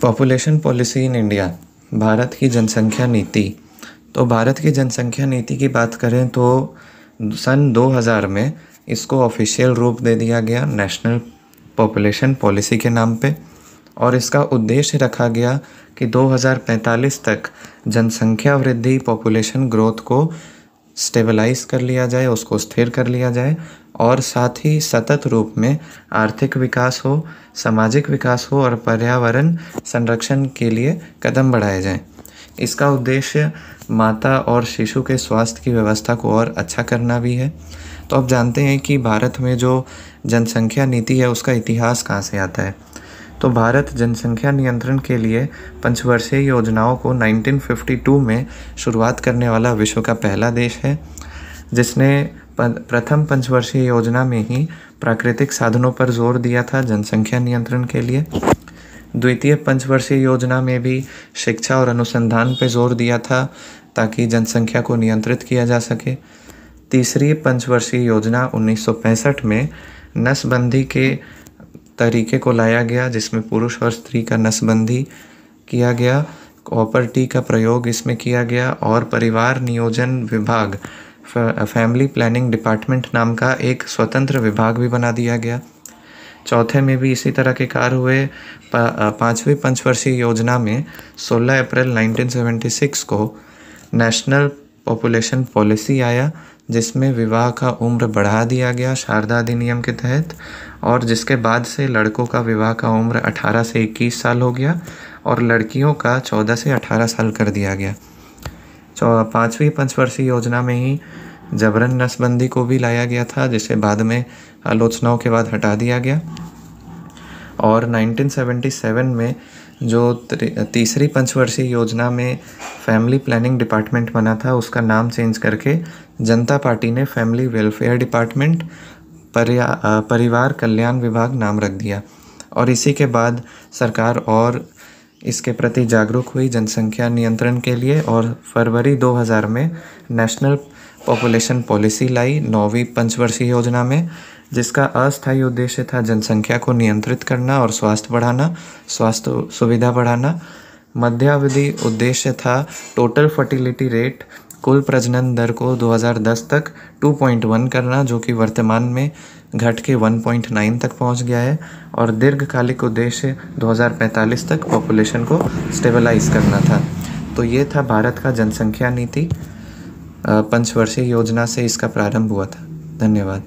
Population policy in India, Bharat की जनसंख्या नीति। तो भारत की जनसंख्या नीति की बात करें तो सन 2000 में इसको ऑफिशियल रूप दे दिया गया नेशनल पॉपुलेशन पॉलिसी के नाम पे, और इसका उद्देश्य रखा गया कि 2045 तक जनसंख्या वृद्धि, पॉपुलेशन ग्रोथ को स्टेबलाइज कर लिया जाए, उसको स्थिर कर लिया जाए, और साथ ही सतत रूप में आर्थिक विकास हो, सामाजिक विकास हो और पर्यावरण संरक्षण के लिए कदम बढ़ाए जाएं। इसका उद्देश्य माता और शिशु के स्वास्थ्य की व्यवस्था को और अच्छा करना भी है। तो आप जानते हैं कि भारत में जो जनसंख्या नीति है उसका इतिहास कहाँ से आता है। तो भारत जनसंख्या नियंत्रण के लिए पंचवर्षीय योजनाओं को 1952 में शुरुआत करने वाला विश्व का पहला देश है, जिसने प्रथम पंचवर्षीय योजना में ही प्राकृतिक साधनों पर जोर दिया था जनसंख्या नियंत्रण के लिए। द्वितीय पंचवर्षीय योजना में भी शिक्षा और अनुसंधान पर जोर दिया था ताकि जनसंख्या को नियंत्रित किया जा सके। तीसरी पंचवर्षीय योजना 1965 में नसबंदी के तरीके को लाया गया, जिसमें पुरुष और स्त्री का नसबंदी किया गया, कॉपर टी का प्रयोग इसमें किया गया, और परिवार नियोजन विभाग, फैमिली प्लानिंग डिपार्टमेंट नाम का एक स्वतंत्र विभाग भी बना दिया गया। चौथे में भी इसी तरह के कार्य हुए। पांचवी पंचवर्षीय योजना में 16 अप्रैल 1976 को नेशनल पॉपुलेशन पॉलिसी आया, जिसमें विवाह का उम्र बढ़ा दिया गया शारदा अधिनियम के तहत, और जिसके बाद से लड़कों का विवाह का उम्र 18 से 21 साल हो गया और लड़कियों का 14 से 18 साल कर दिया गया। पांचवी पंचवर्षीय योजना में ही जबरन नसबंदी को भी लाया गया था, जिसे बाद में आलोचनाओं के बाद हटा दिया गया। और 1977 में जो तीसरी पंचवर्षीय योजना में फैमिली प्लानिंग डिपार्टमेंट बना था, उसका नाम चेंज करके जनता पार्टी ने फैमिली वेलफेयर डिपार्टमेंट, परिवार कल्याण विभाग नाम रख दिया। और इसी के बाद सरकार और इसके प्रति जागरूक हुई जनसंख्या नियंत्रण के लिए, और फरवरी 2000 में नेशनल पॉपुलेशन पॉलिसी लाई 9वीं पंचवर्षीय योजना में, जिसका अस्थायी उद्देश्य था जनसंख्या को नियंत्रित करना और स्वास्थ्य सुविधा बढ़ाना। मध्यावधि उद्देश्य था टोटल फर्टिलिटी रेट, कुल प्रजनन दर को 2010 तक 2.1 करना, जो कि वर्तमान में घट के 1.9 तक पहुंच गया है, और दीर्घकालिक उद्देश्य 2045 तक पॉपुलेशन को स्टेबलाइज करना था। तो ये था भारत का जनसंख्या नीति। पंचवर्षीय योजना से इसका प्रारंभ हुआ था। धन्यवाद।